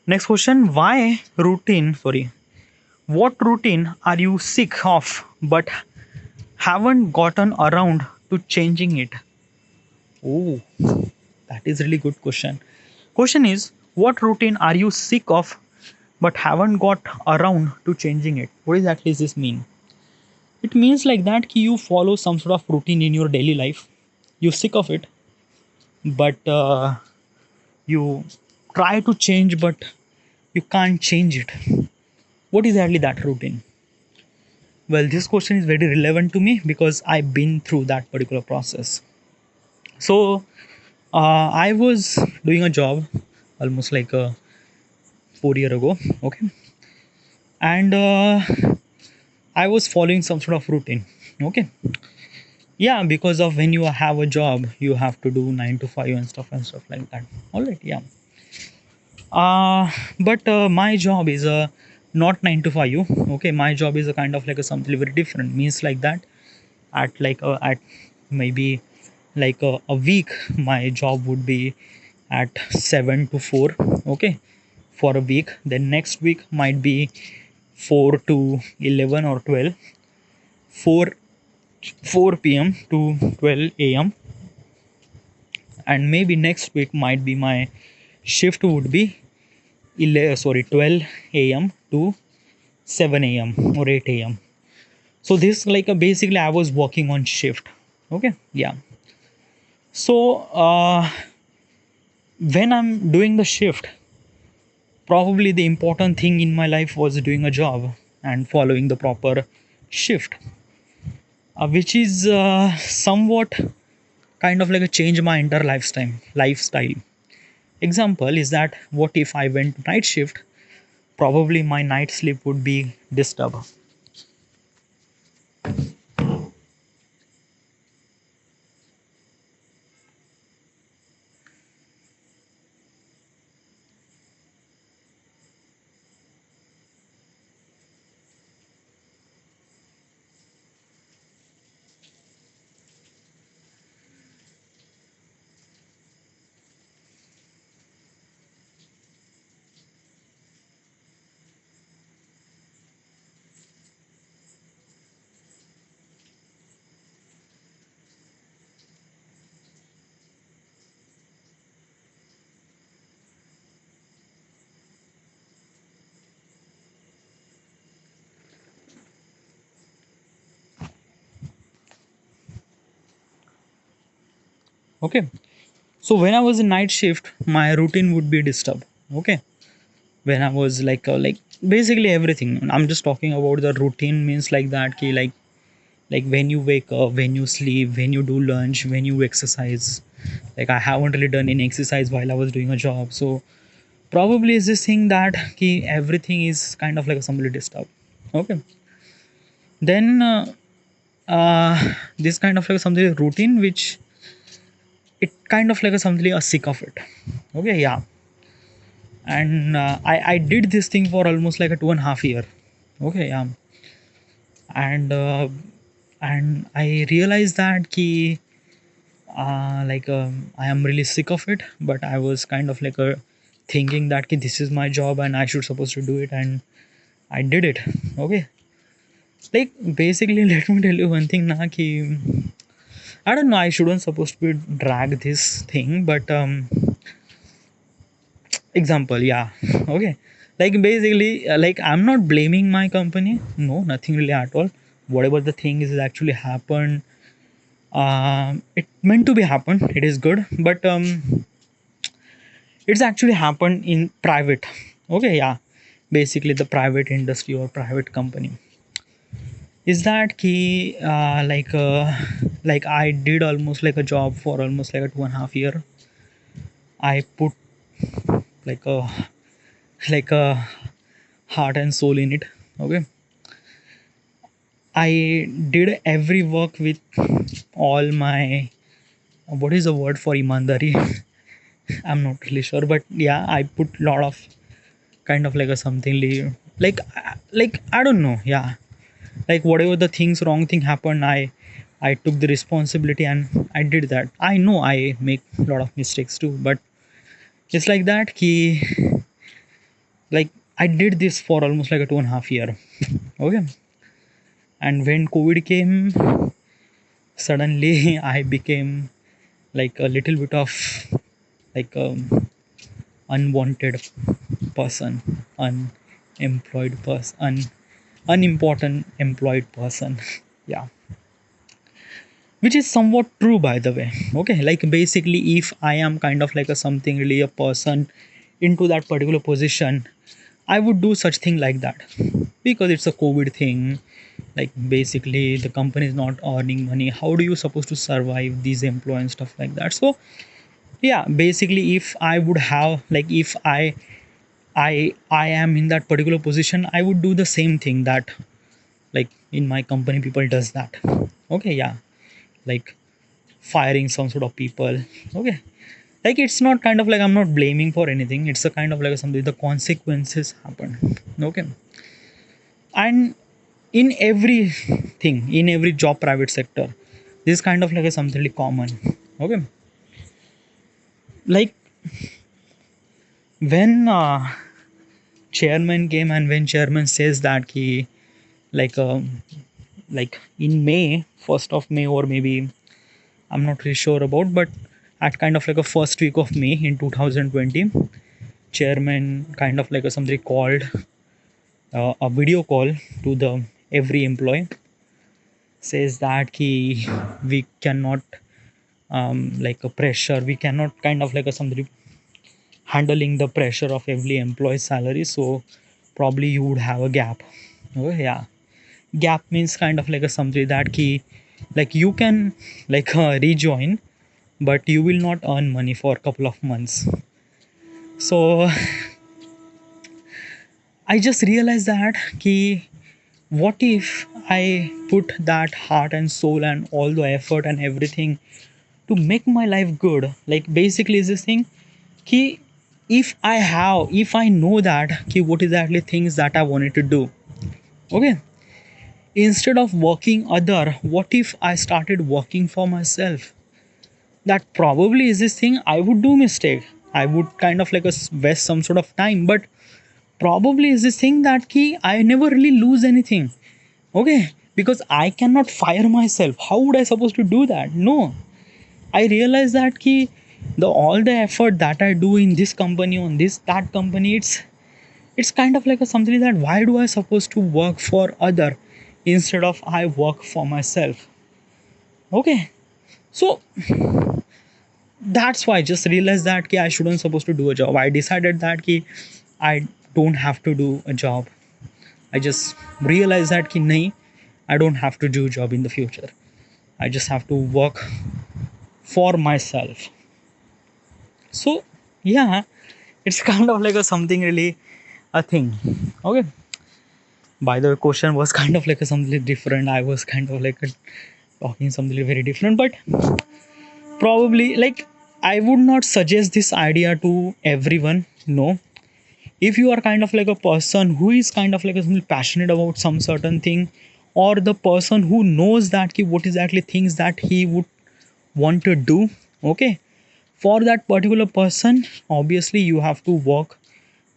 Next question, why routine, sorry, what routine are you sick of but haven't gotten around to changing it? Oh, that is really good question. Question is, what routine are you sick of but haven't got around to changing it? What exactly does this mean? It means like that ki you follow some sort of routine in your daily life. You're sick of it, but you try to change, but you can't change it. What is exactly that routine? Well, this question is very relevant to me because I've been through that particular process. So, I was doing a job almost like 4 year ago, okay, and I was following some sort of routine, okay. Yeah, because of when you have a job, you have to do 9 to 5 and stuff like that. All right, yeah. But my job is not 9 to 5. Okay, my job is a kind of like a something very different. Means like that at maybe like a week, my job would be at 7 to 4. Okay, for a week. Then next week might be 4 to 11 or 12. 4 4 p.m. to 12 a.m. And maybe next week might be my shift would be 12 a.m. to 7 a.m. or 8 a.m. So this like basically I was working on shift. Okay, yeah. So when I'm doing the shift, probably the important thing in my life was doing a job and following the proper shift, which is somewhat kind of like a change my entire lifestyle. Example is that what if I went to night shift? Probably my night sleep would be disturbed. Okay, so when I was in night shift, my routine would be disturbed. Okay, when I was like basically everything. I'm just talking about the routine means like that ki like when you wake up, when you sleep, when you do lunch, when you exercise. Like I haven't really done any exercise while I was doing a job, so probably is this thing that ki everything is kind of like somebody disturbed. Okay, then this kind of like something routine which it kind of like a something a sick of it. Okay, yeah. And I did this thing for almost like a 2.5 year. Okay, yeah. And I realized that ki I am really sick of it, but I was kind of like a thinking that ki this is my job and I should supposed to do it, and I did it. Okay, like basically let me tell you one thing na ki I don't know, I shouldn't supposed to be drag this thing, but example, yeah. Okay, like basically like I'm not blaming my company, no, nothing really at all. Whatever the thing is actually happened, it meant to be happened, it is good, but it's actually happened in private. Okay, yeah. Basically the private industry or private company is that key like I did almost like a job for almost like a 2.5 year. I put like a heart and soul in it. Okay, I did every work with all my, what is the word for imandari? I'm not really sure, but yeah, I put lot of kind of like a something like I don't know, yeah. Like whatever the things wrong thing happened, I took the responsibility and I did that. I know I make a lot of mistakes too, but it's like that key like I did this for almost like a 2.5 year. Okay. And when COVID came, suddenly I became like a little bit of like unwanted person, unemployed person, unimportant employed person. Yeah, which is somewhat true, by the way. Okay, like basically, if I am kind of like a something really a person into that particular position, I would do such thing like that because it's a COVID thing. Like basically, the company is not earning money. How do you supposed to survive these employees and stuff like that? So yeah, basically, if I would have like if I am in that particular position, I would do the same thing that like in my company people does that. Okay, yeah, like firing some sort of people. Okay, like it's not kind of like I'm not blaming for anything. It's a kind of like something the consequences happen. Okay, and in everything, in every job, private sector, this kind of like a something really common. Okay, like when chairman came and when chairman says that he like in May, 1st of May, or maybe I'm not really sure about, but at kind of like a first week of May in 2020, chairman kind of like a somebody called a video call to the every employee, says that we cannot like a pressure, we cannot kind of like a somebody handling the pressure of every employee's salary, so probably you would have a gap. Oh yeah, gap means kind of like a something that key like you can like rejoin, but you will not earn money for a couple of months. So I just realized that key, what if I put that heart and soul and all the effort and everything to make my life good, like basically is this thing key, if I know that key what is actually things that I wanted to do. Okay, instead of working other, what if I started working for myself? That probably is this thing I would do mistake, I would kind of like a waste some sort of time, but probably is this thing that key I never really lose anything. Okay, because I cannot fire myself, how would I supposed to do that? No, I realize that key the all the effort that I do in this company on this that company, it's kind of like a something that why do I supposed to work for other instead of I work for myself. Okay, so that's why I just realized that ki I shouldn't supposed to do a job. I decided that ki I don't have to do a job. I just realized that ki nahi, I don't have to do a job in the future. I just have to work for myself. So yeah, it's kind of like a something really a thing. Okay. By the way, question was kind of like a something different. I was kind of like a, talking something very different, but probably like I would not suggest this idea to everyone. No, if you are kind of like a person who is kind of like a passionate about some certain thing, or the person who knows that ki what is actually things that he would want to do. Okay, for that particular person, obviously you have to work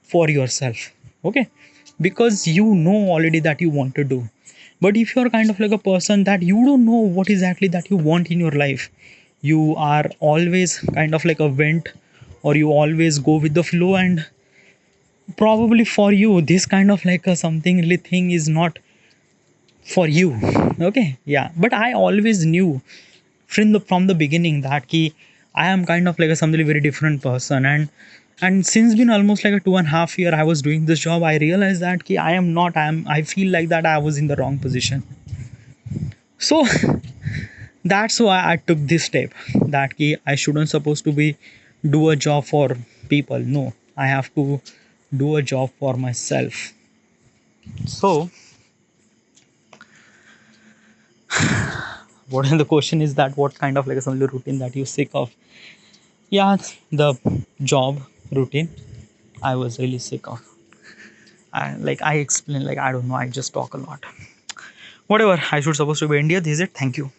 for yourself. Okay, because you know already that you want to do. But if you're kind of like a person that you don't know what exactly that you want in your life, you are always kind of like a vent, or you always go with the flow, and probably for you this kind of like a something really thing is not for you. Okay, yeah, but I always knew from the beginning that key I am kind of like a something very different person, and since been almost like a 2.5 year I was doing this job, I realized that key I feel like that I was in the wrong position. So that's why I took this step, that key I shouldn't supposed to be do a job for people. No, I have to do a job for myself. So what the question is that what kind of like some routine that you sick of? Yeah, the job routine I was really sick of. I explain, like I don't know, I just talk a lot. Whatever, I should supposed to be India. This is it. Thank you.